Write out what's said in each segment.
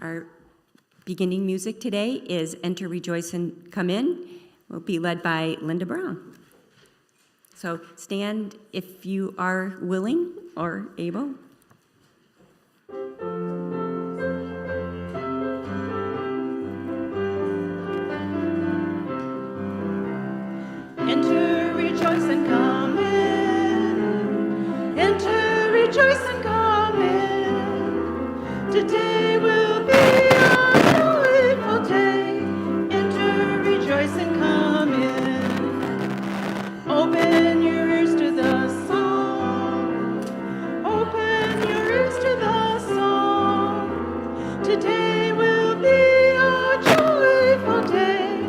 Our beginning music today is Enter, Rejoice, and Come In. Will be led by Linda Brown. So stand if you are willing or able. Enter, rejoice, and come in. Enter, rejoice, and come in. Today will be a joyful day. Enter, rejoice, and come in. Open your ears to the song. Open your ears to the song. Today will be a joyful day.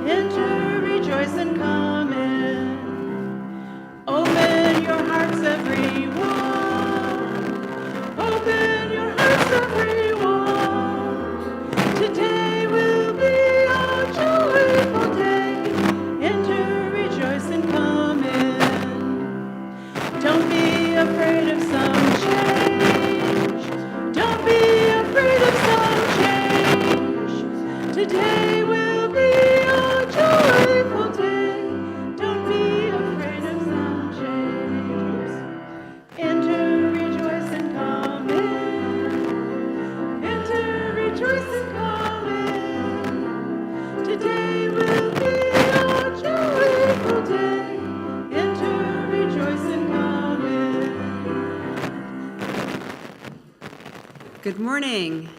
Enter, rejoice, and come in. Open your hearts, everyone. Open your hearts, everyone. Today will be a joyful day. Enter, rejoice, and come in. Don't be afraid of some change. Don't be afraid of some change. Today will be a joyful day. Don't be afraid of some change. Enter, rejoice, and come in. Enter, rejoice, and come in. Today will be a joyful day. Enter, rejoice, and come in. Good morning.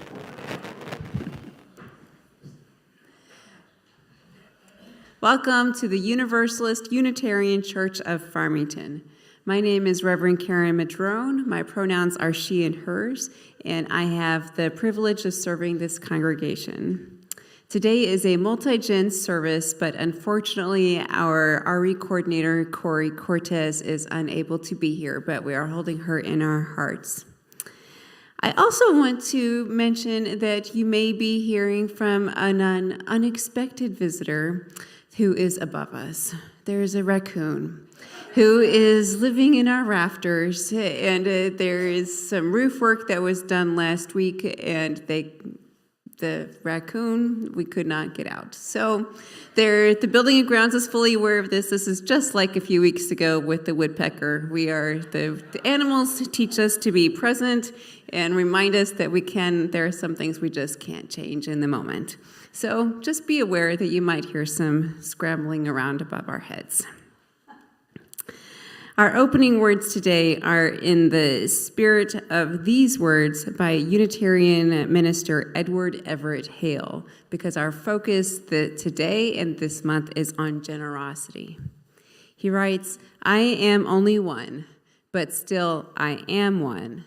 Welcome to the Universalist Unitarian Church of Farmington. My name is Reverend Karen Madrone. My pronouns are she and hers, and I have the privilege of serving this congregation. Today is a multi-gen service, but unfortunately our RE coordinator, Corey Cortez, is unable to be here, but we are holding her in our hearts. I also want to mention that you may be hearing from an unexpected visitor who is above us. There is a raccoon who is living in our rafters, and there is some roof work that was done last week, and the raccoon, we could not get out. So the building and grounds is fully aware of this. This is just like a few weeks ago with the woodpecker. The animals teach us to be present and remind us that there are some things we just can't change in the moment. So just be aware that you might hear some scrambling around above our heads. Our opening words today are in the spirit of these words by Unitarian minister Edward Everett Hale, because our focus today and this month is on generosity. He writes, "I am only one, but still I am one.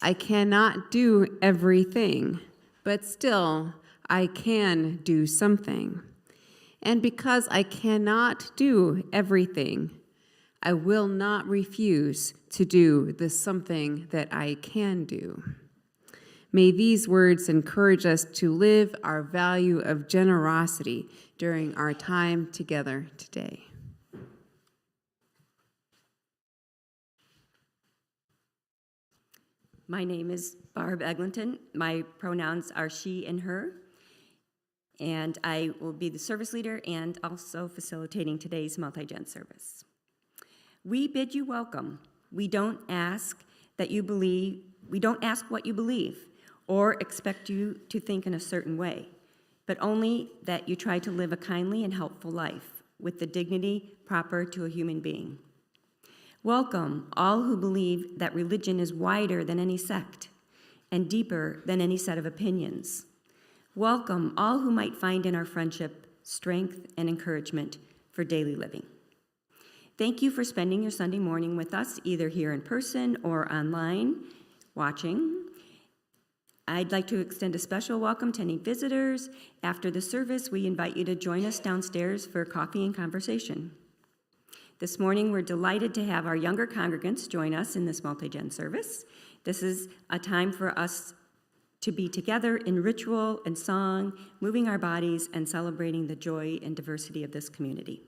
I cannot do everything, but still I can do something. And because I cannot do everything, I will not refuse to do the something that I can do." May these words encourage us to live our value of generosity during our time together today. My name is Barb Eglinton. My pronouns are she and her. And I will be the service leader and also facilitating today's multi-gen service. We bid you welcome. We don't ask what you believe or expect you to think in a certain way, but only that you try to live a kindly and helpful life with the dignity proper to a human being. Welcome all who believe that religion is wider than any sect and deeper than any set of opinions. Welcome all who might find in our friendship strength and encouragement for daily living. Thank you for spending your Sunday morning with us, either here in person or online watching. I'd like to extend a special welcome to any visitors. After the service, we invite you to join us downstairs for coffee and conversation. This morning, we're delighted to have our younger congregants join us in this multi-gen service. This is a time for us to be together in ritual and song, moving our bodies and celebrating the joy and diversity of this community.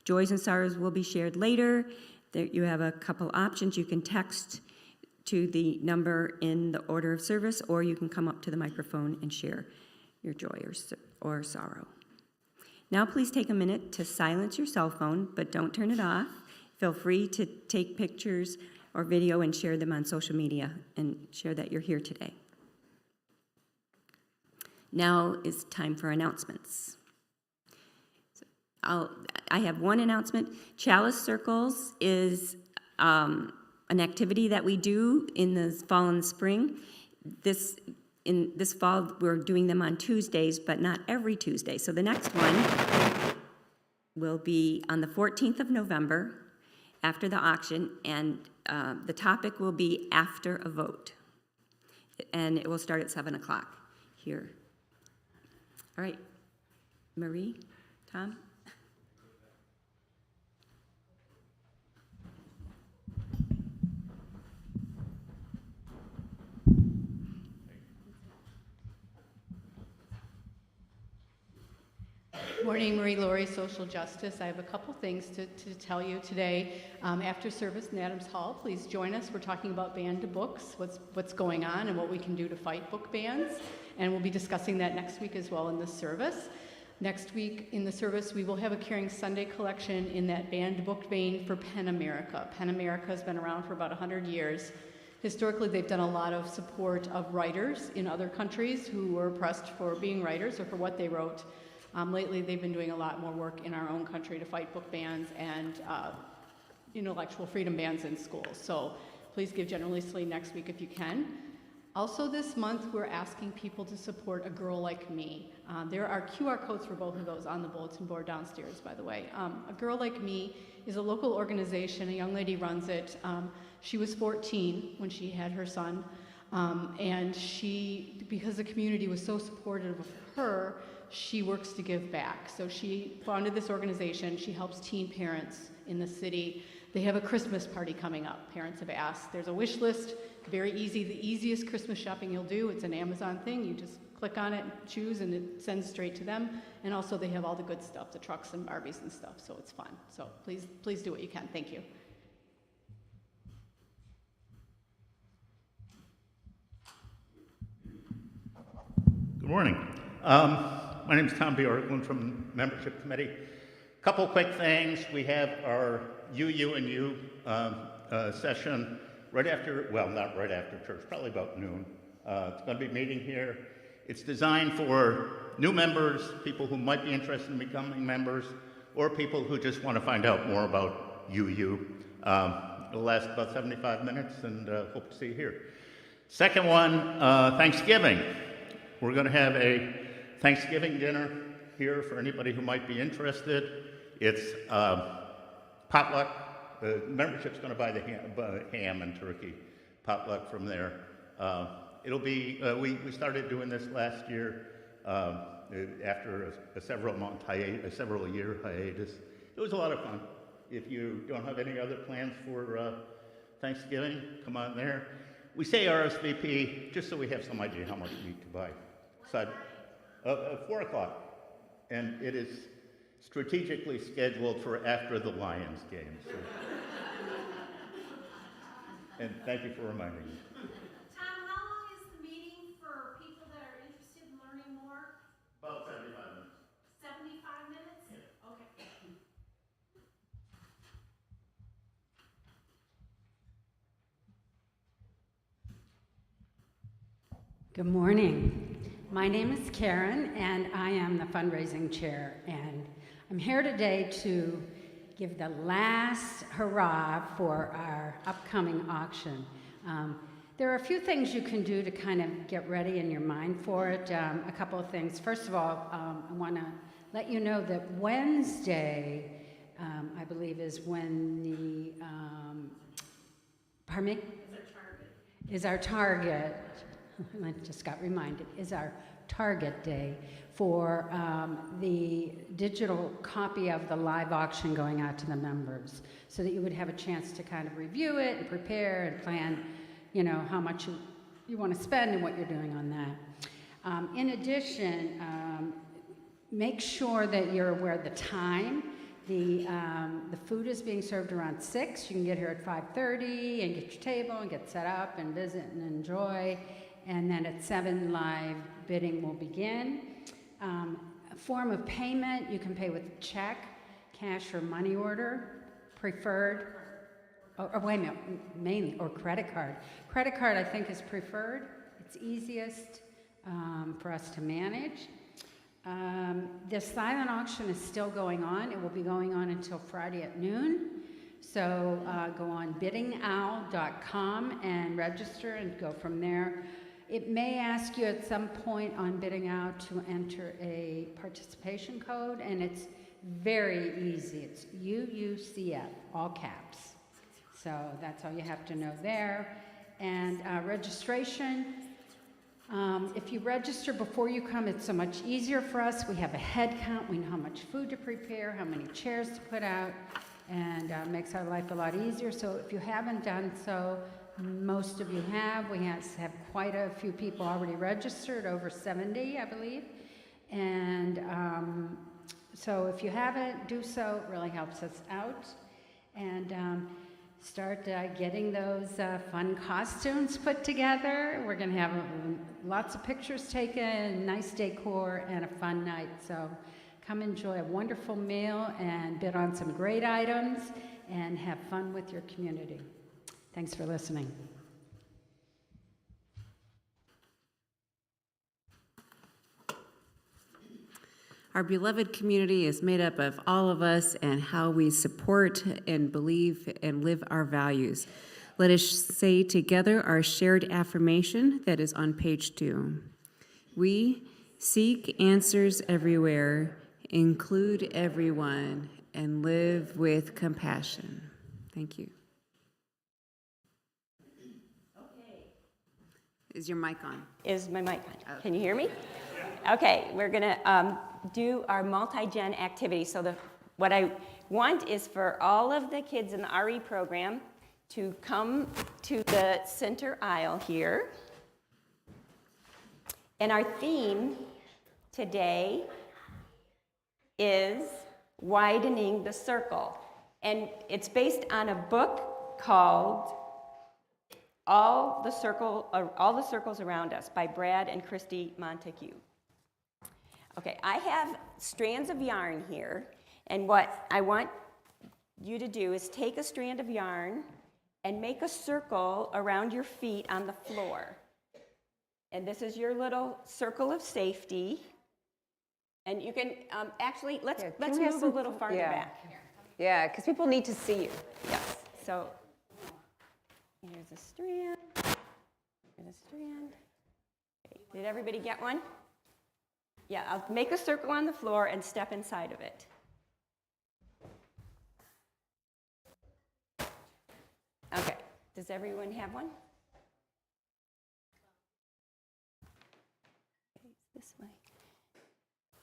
Joys and sorrows will be shared later. There you have a couple options. You can text to the number in the order of service, or you can come up to the microphone and share your joy or sorrow. Now please take a minute to silence your cell phone, but don't turn it off. Feel free to take pictures or video and share them on social media and share that you're here today. Now is time for announcements. I have one announcement. Chalice Circles is an activity that we do in the fall and spring. This fall, we're doing them on Tuesdays, but not every Tuesday. So the next one will be on the 14th of November after the auction, and the topic will be after a vote. And it will start at 7 o'clock here. All right, Marie, Tom? Morning, Marie Laurie, Social Justice. I have a couple things to tell you today. After service in Adams Hall, please join us. We're talking about ban to books, what's going on and what we can do to fight book bans. And we'll be discussing that next week as well in the service. Next week in the service, we will have a Caring Sunday collection in that banned book vein for PEN America. PEN America has been around for about 100 years. Historically, they've done a lot of support of writers in other countries who were oppressed for being writers or for what they wrote. Lately, they've been doing a lot more work in our own country to fight book bans and intellectual freedom bans in schools. So please give generously next week if you can. Also this month, we're asking people to support A Girl Like Me. There are QR codes for both of those on the bulletin board downstairs, by the way. A Girl Like Me is a local organization. A young lady runs it. She was 14 when she had her son. And she, because the community was so supportive of her, she works to give back. So she founded this organization. She helps teen parents in the city. They have a Christmas party coming up. Parents have asked. There's a wish list, very easy, the easiest Christmas shopping you'll do. It's an Amazon thing. You just click on it, choose, and it sends straight to them. And also they have all the good stuff, the trucks and Barbies and stuff, so it's fun. So please do what you can. Thank you. Good morning. My name is Tom Bjorklund from Membership Committee. A couple quick things. We have our UU and U session right after, well, not right after church, probably about noon. It's going to be meeting here. It's designed for new members, people who might be interested in becoming members, or people who just want to find out more about UU. It'll last about 75 minutes, and hope to see you here. Second one, Thanksgiving. We're going to have a Thanksgiving dinner here for anybody who might be interested. It's potluck. The membership's going to buy the ham and turkey potluck from there. It'll be, we started doing this last year after a several-year hiatus. It was a lot of fun. If you don't have any other plans for Thanksgiving, come on there. We say RSVP just so we have some idea how much we need to buy. 4 o'clock, and it is strategically scheduled for after the Lions game. So. And thank you for reminding me. Tom, how long is the meeting for people that are interested in learning more? About 75 minutes. 75 minutes? Yeah. Okay. Good morning. My name is Karen, and I am the fundraising chair. And I'm here today to give the last hurrah for our upcoming auction. There are a few things you can do to kind of get ready in your mind for it. A couple of things. First of all, I want to let you know that Wednesday, I believe, is when the pardon me? Is our target. I just got reminded, is our target day for the digital copy of the live auction going out to the members, so that you would have a chance to kind of review it and prepare and plan, you know, how much you want to spend and what you're doing on that. In addition, make sure that you're aware of the time. The food is being served around 6. You can get here at 5:30 and get your table and get set up and visit and enjoy. And then at 7, live bidding will begin. A form of payment, you can pay with check, cash, or money order, preferred. Or wait a minute, mainly, or credit card. Credit card, I think, is preferred. It's easiest for us to manage. The silent auction is still going on. It will be going on until Friday at noon. So go on biddingowl.com and register and go from there. It may ask you at some point on Bidding Owl to enter a participation code, and it's very easy. It's UUCF, all caps. So that's all you have to know there. And registration, if you register before you come, it's so much easier for us. We have a head count. We know how much food to prepare, how many chairs to put out, and makes our life a lot easier. So if you haven't done so, most of you have. We have quite a few people already registered, over 70, I believe. And so if you haven't, do so. It really helps us out. And start getting those fun costumes put together. We're going to have lots of pictures taken, nice decor, and a fun night. So come enjoy a wonderful meal and bid on some great items and have fun with your community. Thanks for listening. Our beloved community is made up of all of us and how we support and believe and live our values. Let us say together our shared affirmation that is on page 2. We seek answers everywhere, include everyone, and live with compassion. Thank you. Okay. Is your mic on? Is my mic on? Can you hear me? Okay, we're going to do our multi-gen activity. So what I want is for all of the kids in the RE program to come to the center aisle here. And our theme today is Widening the Circle. And it's based on a book called All the Circles Around Us by Brad and Christy Montague. Okay, I have strands of yarn here, and what I want you to do is take a strand of yarn and make a circle around your feet on the floor. And this is your little circle of safety. And you can actually, let's move a little farther back. Yeah, because people need to see you. Yes, so here's a strand, here's a strand. Okay. Did everybody get one? Yeah, I'll make a circle on the floor and step inside of it. Okay, does everyone have one? Okay, this way.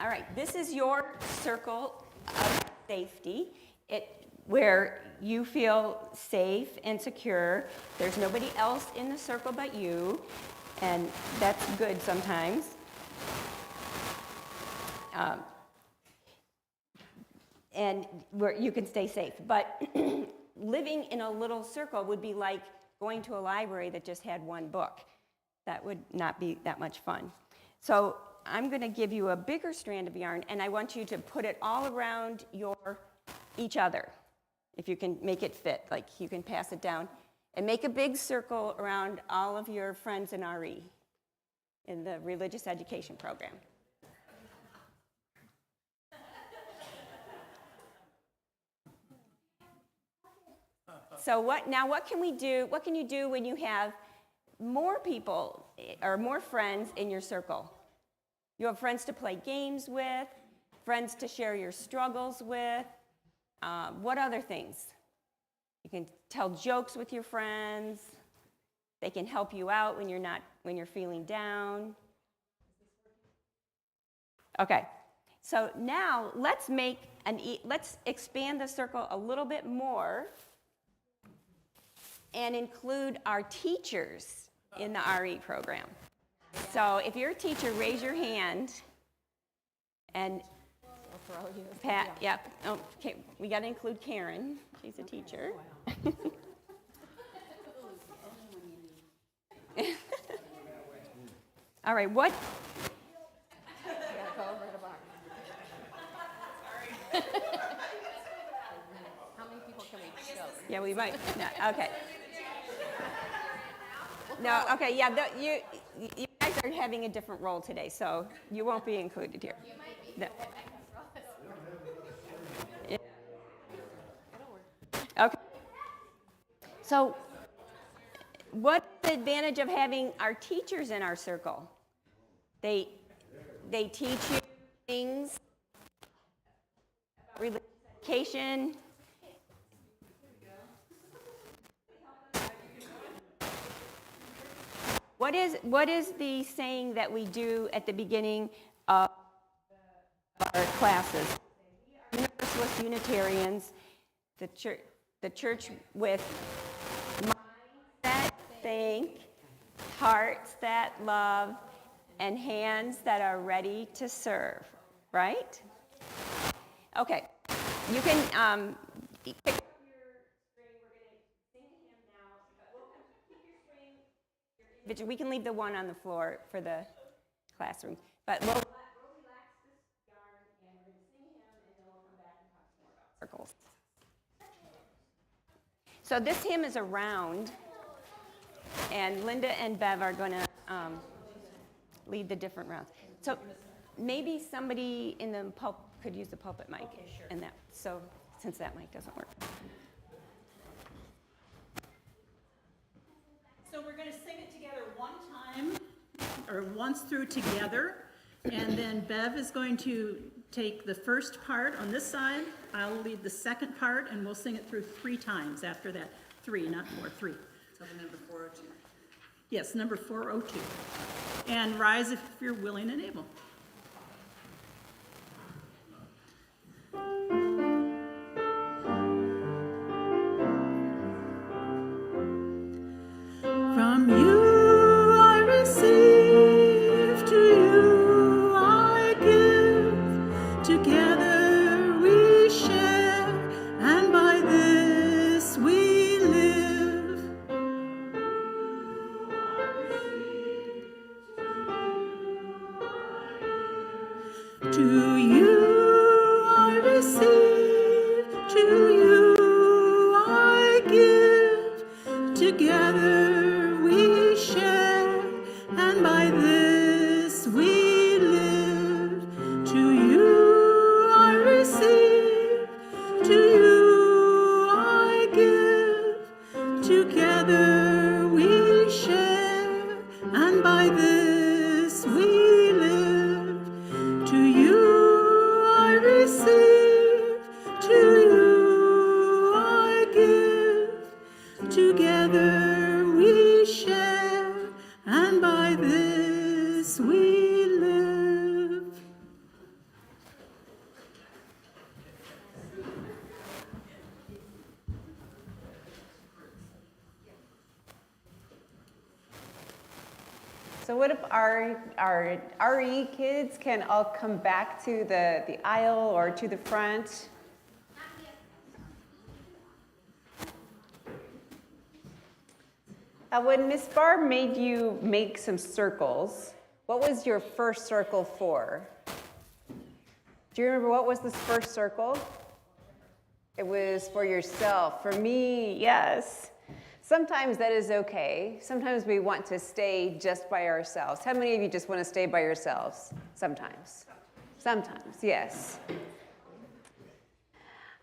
All right, this is your circle of safety, where you feel safe and secure. There's nobody else in the circle but you, and that's good sometimes. And where you can stay safe. But living in a little circle would be like going to a library that just had one book. That would not be that much fun. So I'm going to give you a bigger strand of yarn, and I want you to put it all around each other. If you can make it fit, like you can pass it down. And make a big circle around all of your friends in RE, in the religious education program. So what can we do? What can you do when you have more people or more friends in your circle? You have friends to play games with, friends to share your struggles with. What other things? You can tell jokes with your friends. They can help you out when you're feeling down. Okay. So now let's expand the circle a little bit more and include our teachers in the RE program. So if you're a teacher, raise your hand. And Pat, yep. Oh, okay, we got to include Karen. She's a teacher. All right, what? How many people can we show? Yeah, we might. No, okay. No, okay, yeah, you guys are having a different role today, so you won't be included here. No. Yeah. Okay. So, what's the advantage of having our teachers in our circle? They teach you things, education. What is the saying that we do at the beginning of our classes? Universalist Unitarians, the church with minds that think, hearts that love, and hands that are ready to serve, right? Okay, you can pick up your string. We're going to sing a hymn now, but we'll keep your string. We can leave the one on the floor for the classroom, but we'll relax this yarn, and we're going to sing a hymn, and then we'll come back and talk some more about circles. So this hymn is a round, and Linda and Bev are going to lead the different rounds. So maybe somebody in the pulpit could use the pulpit mic, okay, sure. And that. So since that mic doesn't work. So we're going to sing it together one time, or once through together, and then Bev is going to take the first part on this side, I'll lead the second part, and we'll sing it through 3 times after that. 3, not 4, 3. So the number 402. Yes, number 402. And rise if you're willing and able. From you I receive, to you I give. Together we share, and by this we live. To you I receive, to you I give. Together we share, and by this we live. To you I receive, to you I give. Together we share, and by this we live. To you I receive, to you I give. Together we share, and by this we live. So what if our RE kids can all come back to the aisle or to the front? When Miss Barr made you make some circles, what was your first circle for? Do you remember what was this first circle? It was for yourself. For me, yes. Sometimes that is okay. Sometimes we want to stay just by ourselves. How many of you just want to stay by yourselves? Sometimes. Sometimes, yes.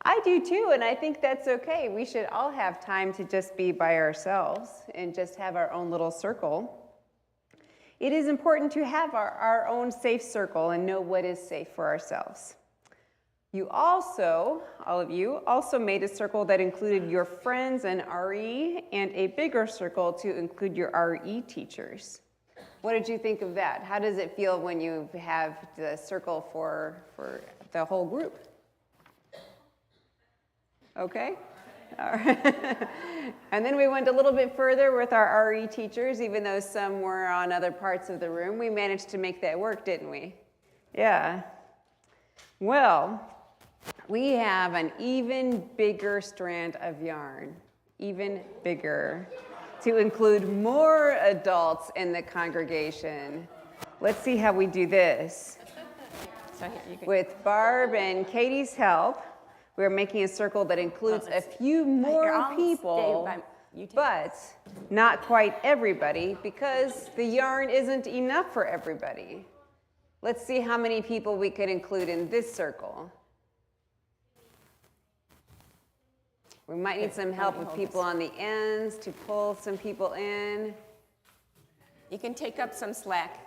I do too, and I think that's okay. We should all have time to just be by ourselves and just have our own little circle. It is important to have our own safe circle and know what is safe for ourselves. You also, all of you, also made a circle that included your friends and RE, and a bigger circle to include your RE teachers. What did you think of that? How does it feel when you have the circle for the whole group? Okay? All right. And then we went a little bit further with our RE teachers, even though some were on other parts of the room. We managed to make that work, didn't we? Yeah. Well, we have an even bigger strand of yarn, even bigger, to include more adults in the congregation. Let's see how we do this. So here, you can. With Barb and Katie's help, we're making a circle that includes a few more people, but not quite everybody, because the yarn isn't enough for everybody. Let's see how many people we could include in this circle. We might need some help with people on the ends to pull some people in. You can take up some slack.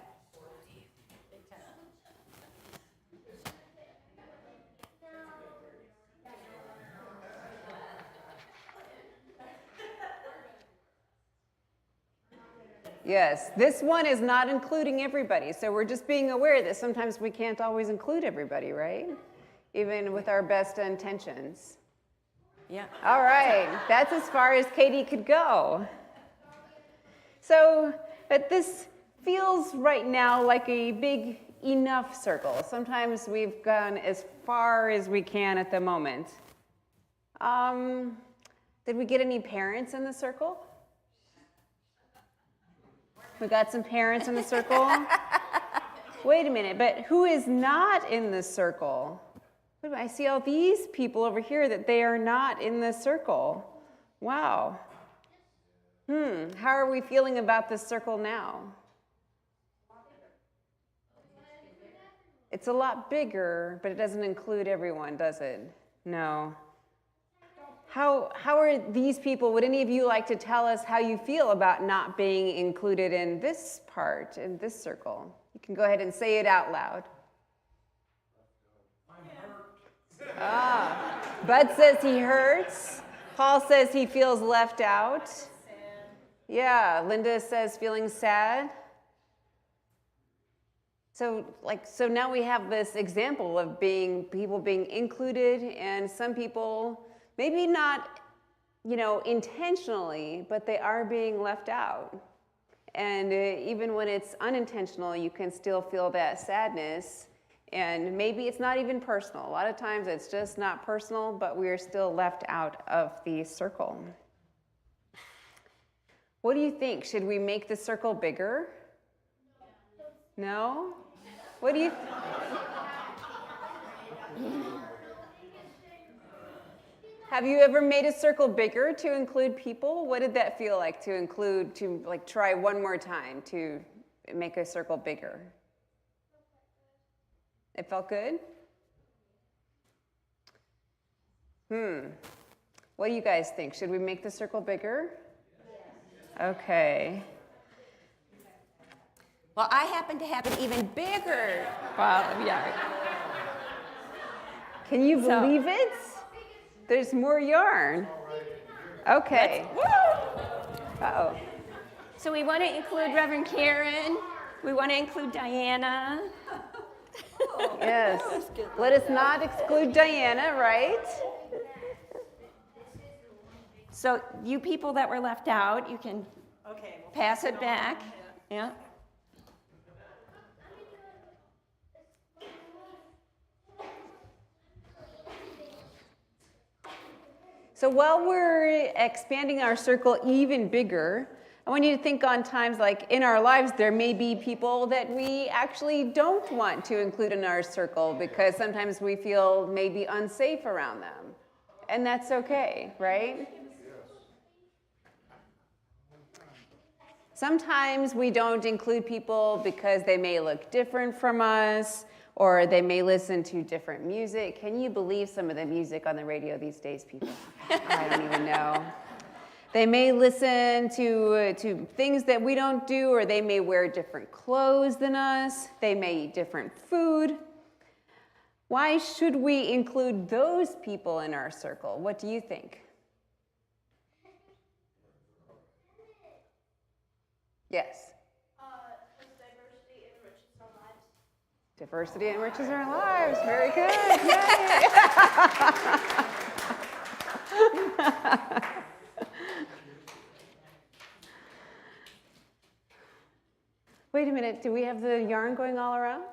Yes, this one is not including everybody, so we're just being aware that sometimes we can't always include everybody, right? Even with our best intentions. Yeah. All right, that's as far as Katie could go. So, but this feels right now like a big enough circle. Sometimes we've gone as far as we can at the moment. Did we get any parents in the circle? We got some parents in the circle? Wait a minute, but who is not in the circle? I see all these people over here that they are not in the circle. Wow. How are we feeling about this circle now? It's a lot bigger, but it doesn't include everyone, does it? No. How are these people, would any of you like to tell us how you feel about not being included in this part, in this circle? You can go ahead and say it out loud. Bud says he hurts. Paul says he feels left out. Yeah, Linda says feeling sad. So now we have this example of people being included, and some people, maybe not, intentionally, but they are being left out. And even when it's unintentional, you can still feel that sadness. And maybe it's not even personal. A lot of times it's just not personal, but we are still left out of the circle. What do you think? Should we make the circle bigger? No? What do you Have you ever made a circle bigger to include people? What did that feel like to try one more time to make a circle bigger? It felt good? What do you guys think? Should we make the circle bigger? Okay. Well, I happen to have it even bigger. Wow, yeah. Can you believe it? There's more yarn. Okay. Uh-oh. So we want to include Reverend Karen. We want to include Diana. Yes. Let us not exclude Diana, right? So you people that were left out, you can pass it back. Yeah. So while we're expanding our circle even bigger, I want you to think on times like in our lives, there may be people that we actually don't want to include in our circle because sometimes we feel maybe unsafe around them. And that's okay, right? Sometimes we don't include people because they may look different from us or they may listen to different music. Can you believe some of the music on the radio these days, people? I don't even know. They may listen to things that we don't do, or they may wear different clothes than us. They may eat different food. Why should we include those people in our circle? What do you think? Yes? Diversity enriches our lives. Diversity enriches our lives. Very good. Yay. Wait a minute. Do we have the yarn going all around?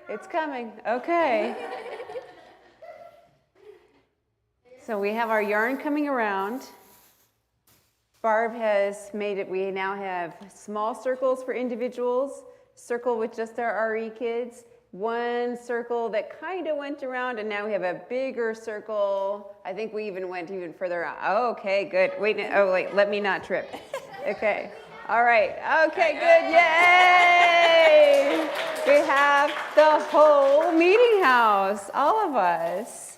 It's coming. Okay. So we have our yarn coming around. Barb has made it, we now have small circles for individuals, circle with just our RE kids, one circle that kind of went around, and now we have a bigger circle. I think we even went even further out. Oh, okay, good. Wait, oh wait, let me not trip. Okay, all right, okay, good, yay! We have the whole meeting house, all of us.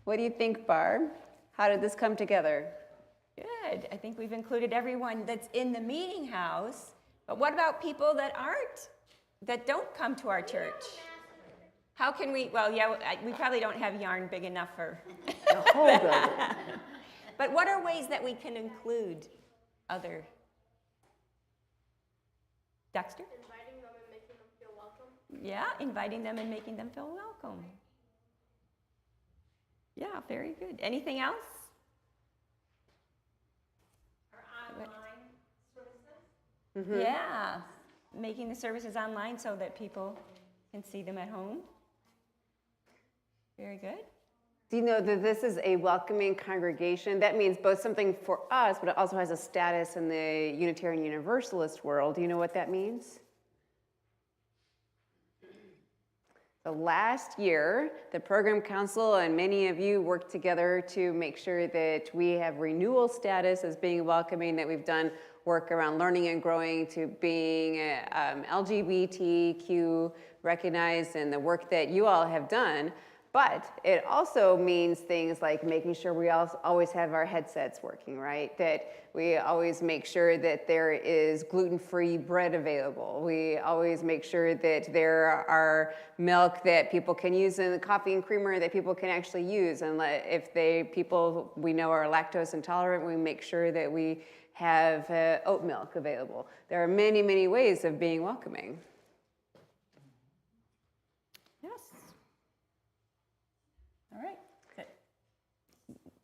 What do you think, Barb? How did this come together? Good. I think we've included everyone that's in the meeting house. But what about people that don't come to our church? How can we, well, yeah, we probably don't have yarn big enough for The whole building. But what are ways that we can include other? Dexter? Inviting them and making them feel welcome. Yeah, inviting them and making them feel welcome. Yeah, very good. Anything else? Or online services. Yeah, making the services online so that people can see them at home. Very good. Do you know that this is a welcoming congregation? That means both something for us, but it also has a status in the Unitarian Universalist world. Do you know what that means? So last year, the program council and many of you worked together to make sure that we have renewal status as being welcoming, that we've done work around learning and growing to being LGBTQ recognized, and the work that you all have done. But it also means things like making sure we always have our headsets working, right? That we always make sure that there is gluten-free bread available. We always make sure that there are milk that people can use and the coffee and creamer that people can actually use. And if people we know are lactose intolerant, we make sure that we have oat milk available. There are many, many ways of being welcoming. Yes. All right. Good.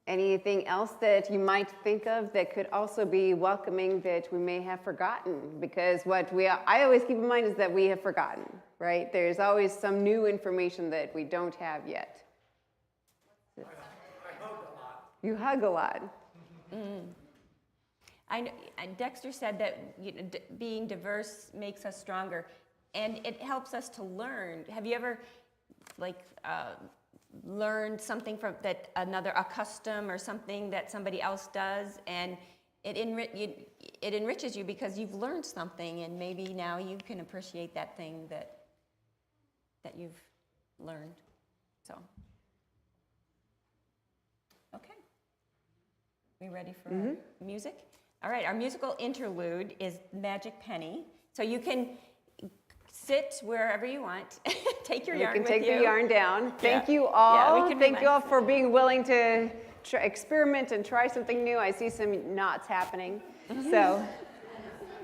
Anything else that you might think of that could also be welcoming that we may have forgotten? Because I always keep in mind is that we have forgotten, right? There's always some new information that we don't have yet. I hug a lot. You hug a lot. I know, Dexter said that being diverse makes us stronger, and it helps us to learn. Have you ever, learned something from a custom or something that somebody else does, and it enriches you because you've learned something, and maybe now you can appreciate that thing that you've learned. So, okay, we ready for music? All right, our musical interlude is Magic Penny. So you can sit wherever you want. Take your yarn with you. You can take the yarn down. Thank you all. Yeah, Thank you all for being willing to experiment and try something new. I see some knots happening. So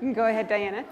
you can go ahead, Diana.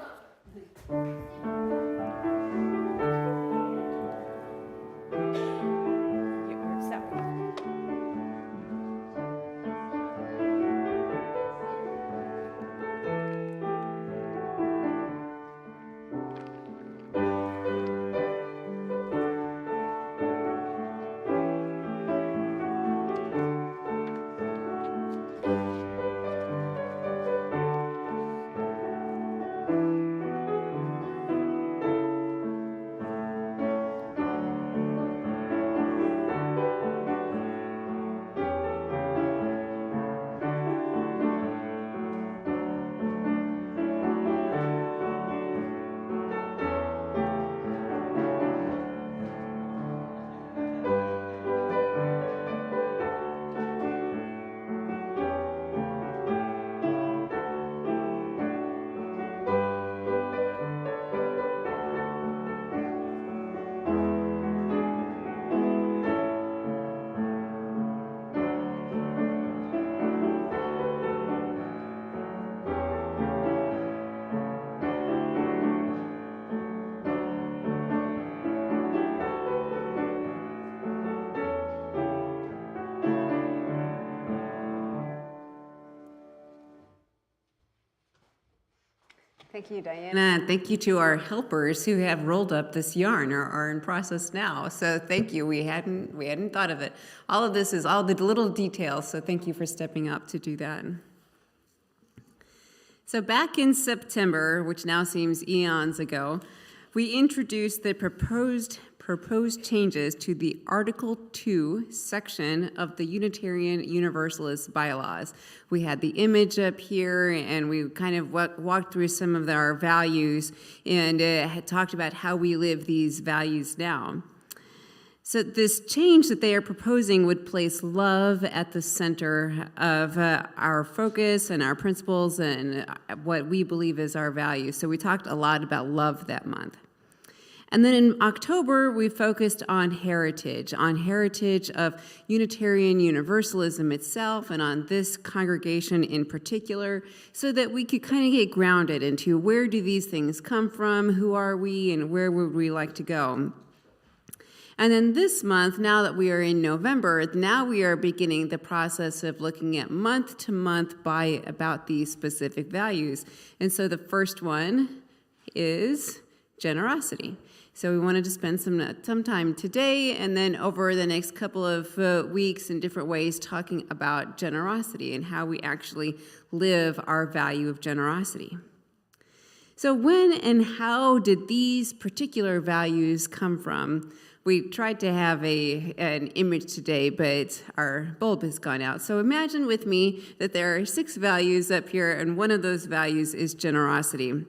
Thank you, Diane. And thank you to our helpers who have rolled up this yarn or are in process now. So thank you. We hadn't thought of it. All of this is all the little details. So thank you for stepping up to do that. So back in September, which now seems eons ago, we introduced the proposed changes to the Article 2 section of the Unitarian Universalist bylaws. We had the image up here, and we kind of walked through some of our values and had talked about how we live these values now. So this change that they are proposing would place love at the center of our focus and our principles and what we believe is our values. So we talked a lot about love that month. And then in October, we focused on heritage of Unitarian Universalism itself and on this congregation in particular, so that we could kind of get grounded into where do these things come from, who are we, and where would we like to go. And then this month, now that we are in November, now we are beginning the process of looking at month to month by about these specific values. And so the first one is generosity. So we wanted to spend some time today and then over the next couple of weeks in different ways talking about generosity and how we actually live our value of generosity. So when and how did these particular values come from? We tried to have an image today, but our bulb has gone out. So imagine with me that there are 6 values up here, and one of those values is generosity.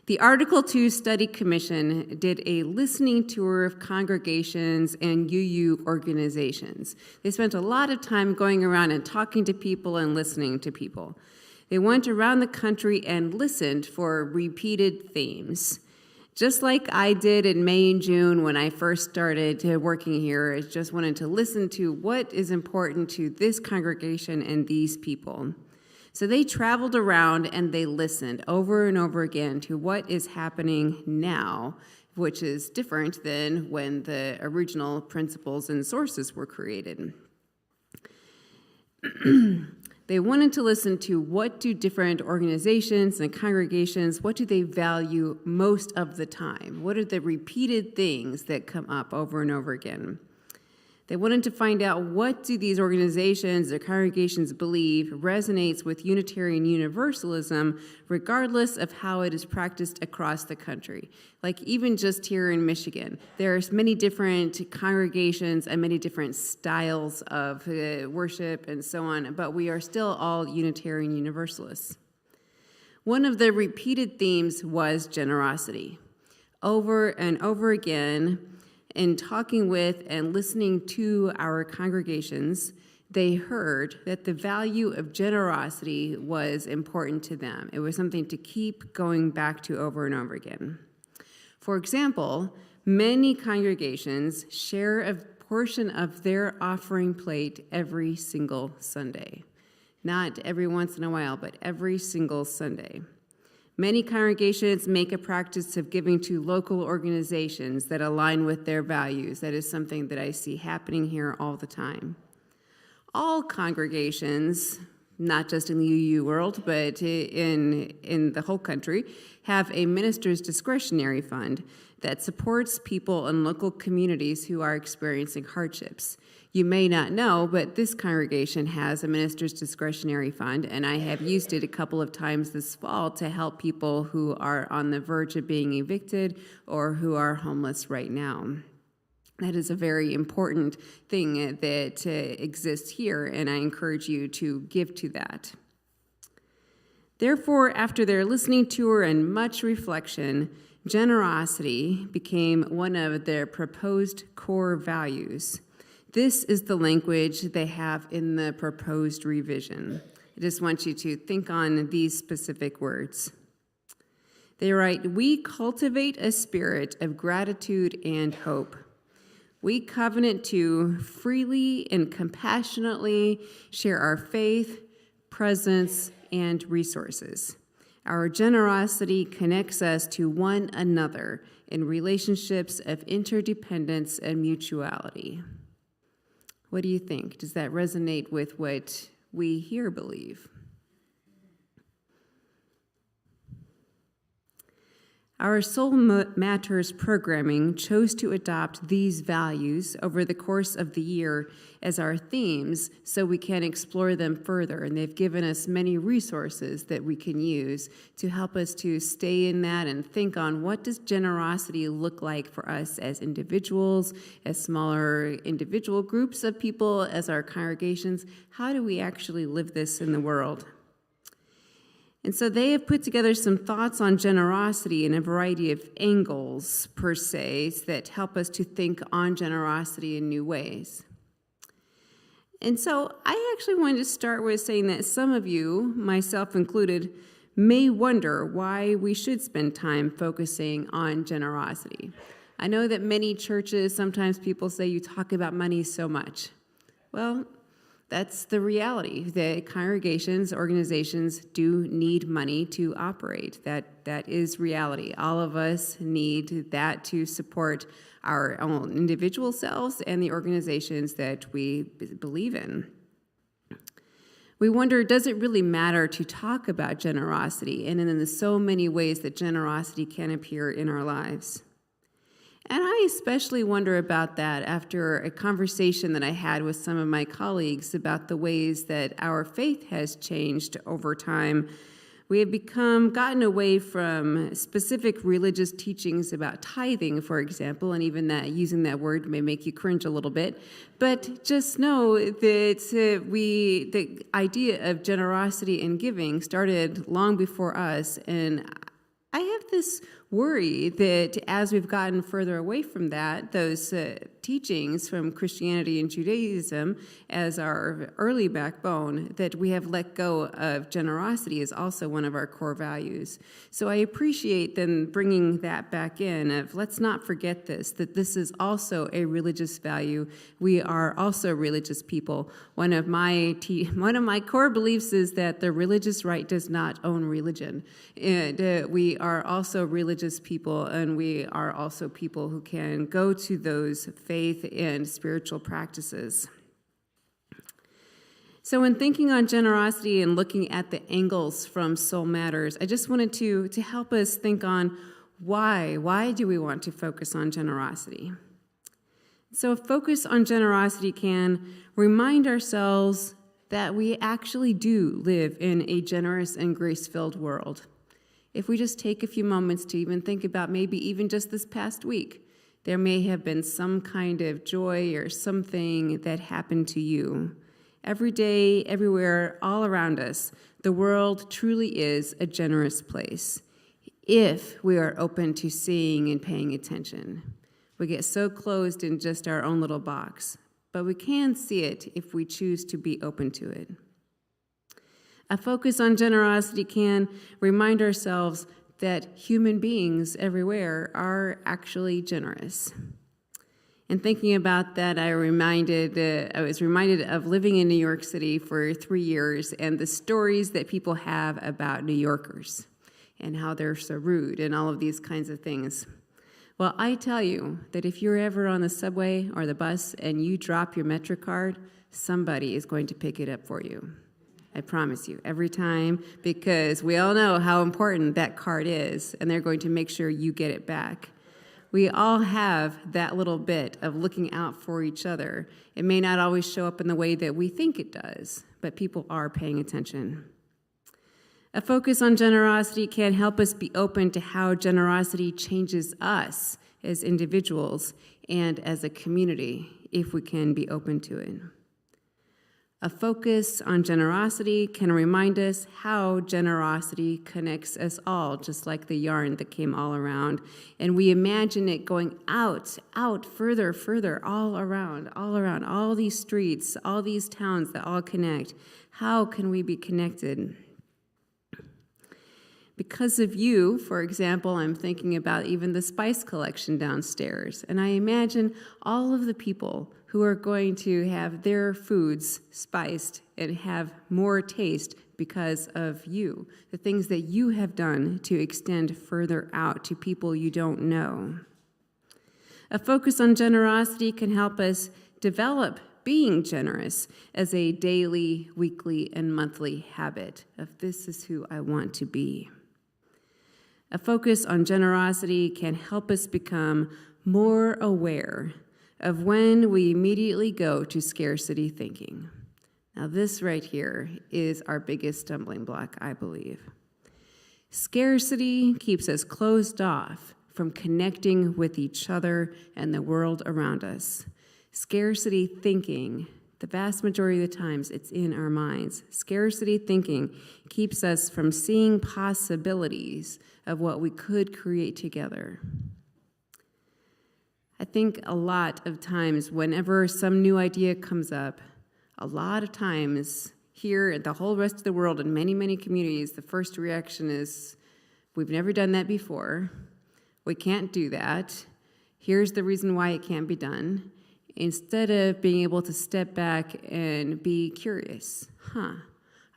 The Article 2 Study Commission did a listening tour of congregations and UU organizations. They spent a lot of time going around and talking to people and listening to people. They went around the country and listened for repeated themes. Just like I did in May and June when I first started working here, I just wanted to listen to what is important to this congregation and these people. So they traveled around and they listened over and over again to what is happening now, which is different than when the original principles and sources were created. They wanted to listen to what do different organizations and congregations, what do they value most of the time? What are the repeated things that come up over and over again? They wanted to find out what do these organizations or congregations believe resonates with Unitarian Universalism, regardless of how it is practiced across the country. Like even just here in Michigan, there's many different congregations and many different styles of worship and so on, but we are still all Unitarian Universalists. One of the repeated themes was generosity. Over and over again, in talking with and listening to our congregations, they heard that the value of generosity was important to them. It was something to keep going back to over and over again. For example, many congregations share a portion of their offering plate every single Sunday. Not every once in a while, but every single Sunday. Many congregations make a practice of giving to local organizations that align with their values. That is something that I see happening here all the time. All congregations, not just in the UU world, but in the whole country, have a minister's discretionary fund that supports people in local communities who are experiencing hardships. You may not know, but this congregation has a minister's discretionary fund, and I have used it a couple of times this fall to help people who are on the verge of being evicted or who are homeless right now. That is a very important thing that exists here, and I encourage you to give to that. Therefore, after their listening tour and much reflection, generosity became one of their proposed core values. This is the language they have in the proposed revision. I just want you to think on these specific words. They write, "We cultivate a spirit of gratitude and hope. We covenant to freely and compassionately share our faith, presence, and resources. Our generosity connects us to one another in relationships of interdependence and mutuality." What do you think? Does that resonate with what we here believe? Our Soul Matters programming chose to adopt these values over the course of the year as our themes so we can explore them further. And they've given us many resources that we can use to help us to stay in that and think on what does generosity look like for us as individuals, as smaller individual groups of people, as our congregations. How do we actually live this in the world? And so they have put together some thoughts on generosity in a variety of angles, per se, that help us to think on generosity in new ways. And so I actually wanted to start with saying that some of you, myself included, may wonder why we should spend time focusing on generosity. I know that many churches, sometimes people say you talk about money so much. Well, that's the reality. The congregations, organizations do need money to operate. That is reality. All of us need that to support our own individual selves and the organizations that we believe in. We wonder, does it really matter to talk about generosity and in the so many ways that generosity can appear in our lives? And I especially wonder about that after a conversation that I had with some of my colleagues about the ways that our faith has changed over time. We have gotten away from specific religious teachings about tithing, for example, and even that using that word may make you cringe a little bit. But just know that the idea of generosity and giving started long before us, and I have this worry that as we've gotten further away from that, those teachings from Christianity and Judaism as our early backbone, that we have let go of generosity is also one of our core values. So I appreciate them bringing that back in of let's not forget this, that this is also a religious value. We are also religious people. One of my core beliefs is that the religious right does not own religion. And we are also religious people, and we are also people who can go to those faith and spiritual practices. So when thinking on generosity and looking at the angles from Soul Matters, I just wanted to help us think on why. Why do we want to focus on generosity? So a focus on generosity can remind ourselves that we actually do live in a generous and grace-filled world. If we just take a few moments to even think about maybe even just this past week, there may have been some kind of joy or something that happened to you. Every day, everywhere, all around us, the world truly is a generous place if we are open to seeing and paying attention. We get so closed in just our own little box, but we can see it if we choose to be open to it. A focus on generosity can remind ourselves that human beings everywhere are actually generous. And thinking about that, I was reminded of living in New York City for 3 years and the stories that people have about New Yorkers and how they're so rude and all of these kinds of things. Well, I tell you that if you're ever on the subway or the bus and you drop your Metro card, somebody is going to pick it up for you. I promise you, every time, because we all know how important that card is, and they're going to make sure you get it back. We all have that little bit of looking out for each other. It may not always show up in the way that we think it does, but people are paying attention. A focus on generosity can help us be open to how generosity changes us as individuals and as a community, if we can be open to it. A focus on generosity can remind us how generosity connects us all, just like the yarn that came all around. And we imagine it going out, further, all around, all these streets, all these towns that all connect. How can we be connected? Because of you, for example, I'm thinking about even the spice collection downstairs. And I imagine all of the people who are going to have their foods spiced and have more taste because of you, the things that you have done to extend further out to people you don't know. A focus on generosity can help us develop being generous as a daily, weekly, and monthly habit of this is who I want to be. A focus on generosity can help us become more aware of when we immediately go to scarcity thinking. Now, this right here is our biggest stumbling block, I believe. Scarcity keeps us closed off from connecting with each other and the world around us. Scarcity thinking, the vast majority of the times, it's in our minds. Scarcity thinking keeps us from seeing possibilities of what we could create together. I think a lot of times whenever some new idea comes up, a lot of times here at the whole rest of the world in many, many communities, the first reaction is, we've never done that before. We can't do that. Here's the reason why it can't be done. Instead of being able to step back and be curious,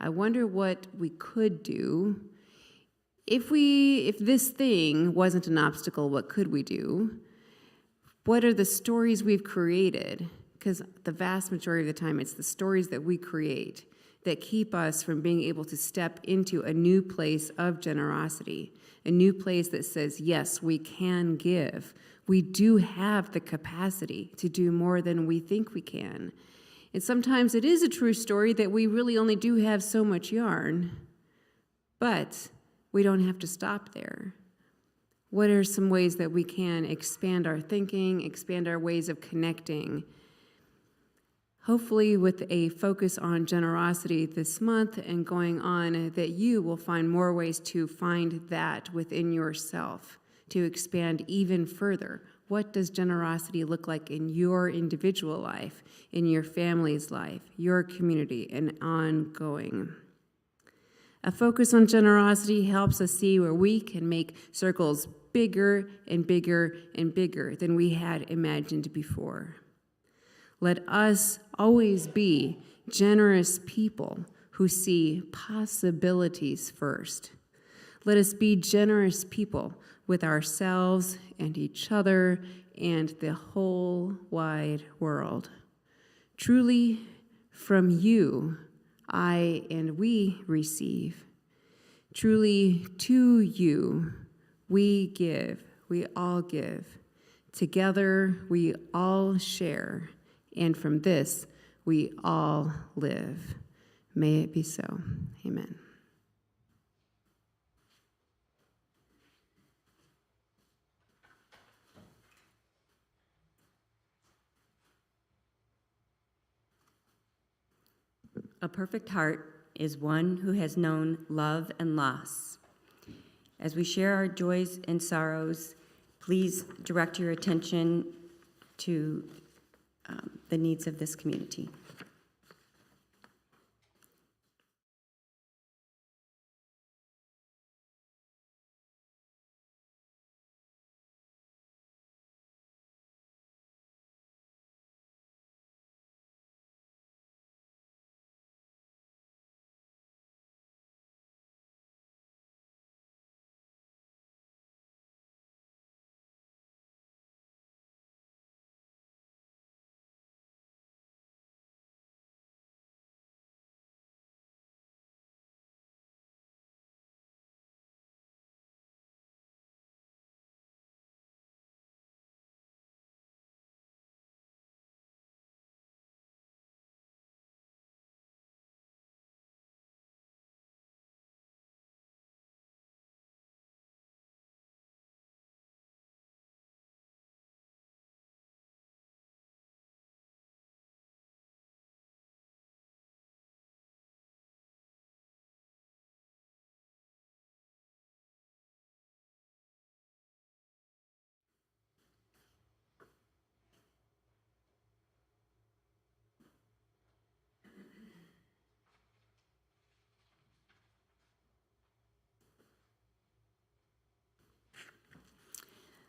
I wonder what we could do. If this thing wasn't an obstacle, what could we do? What are the stories we've created? Because the vast majority of the time, it's the stories that we create that keep us from being able to step into a new place of generosity, a new place that says, yes, we can give. We do have the capacity to do more than we think we can. And sometimes it is a true story that we really only do have so much yarn, but we don't have to stop there. What are some ways that we can expand our thinking, expand our ways of connecting? Hopefully with a focus on generosity this month and going on, that you will find more ways to find that within yourself, to expand even further. What does generosity look like in your individual life, in your family's life, your community, and ongoing? A focus on generosity helps us see where we can make circles bigger and bigger and bigger than we had imagined before. Let us always be generous people who see possibilities first. Let us be generous people with ourselves and each other and the whole wide world. Truly, from you, I and we receive. Truly, to you, we give, we all give. Together, we all share. And from this, we all live. May it be so. Amen. A perfect heart is one who has known love and loss. As we share our joys and sorrows, please direct your attention to the needs of this community.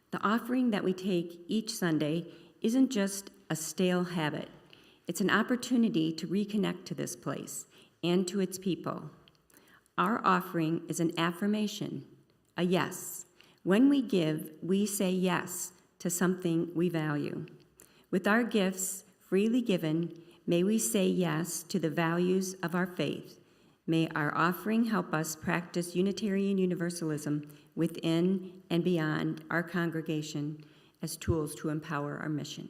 The offering that we take each Sunday isn't just a stale habit. It's an opportunity to reconnect to this place and to its people. Our offering is an affirmation, a yes. When we give, we say yes to something we value. With our gifts freely given, may we say yes to the values of our faith, May our offering help us practice Unitarian Universalism within and beyond our congregation as tools to empower our mission.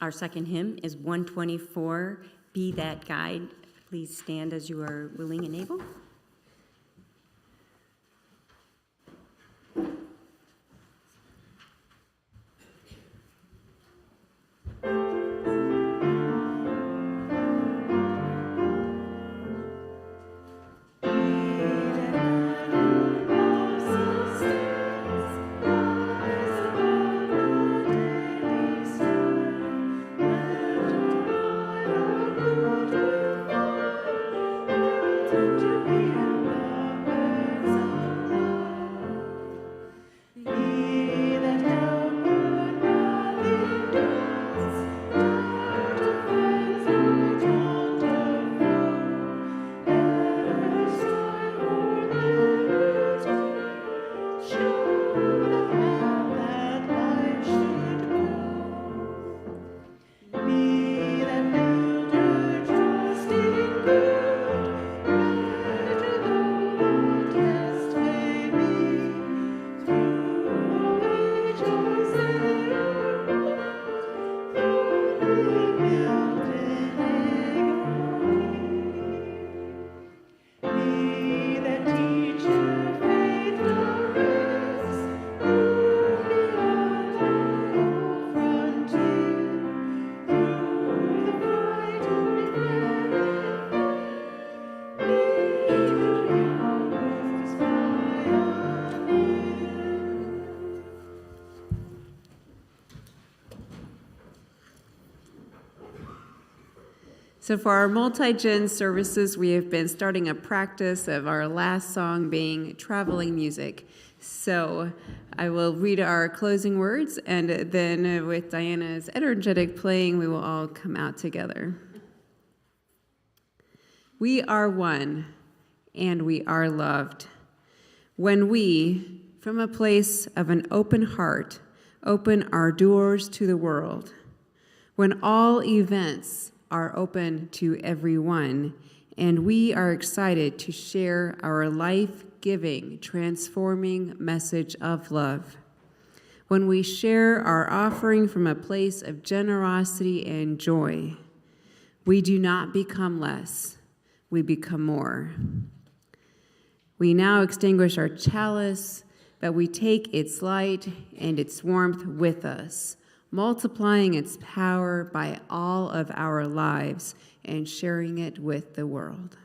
Our second hymn is 124, Be That Guide. Please stand as you are willing and able. So for our multi-gen services, we have been starting a practice of our last song being traveling music. So I will read our closing words, and then with Diana's energetic playing, we will all come out together. We are one, and we are loved. When we, from a place of an open heart, open our doors to the world, when all events are open to everyone, and we are excited to share our life-giving, transforming message of love. When we share our offering from a place of generosity and joy, we do not become less, we become more. We now extinguish our chalice, but we take its light and its warmth with us, multiplying its power by all of our lives and sharing it with the world.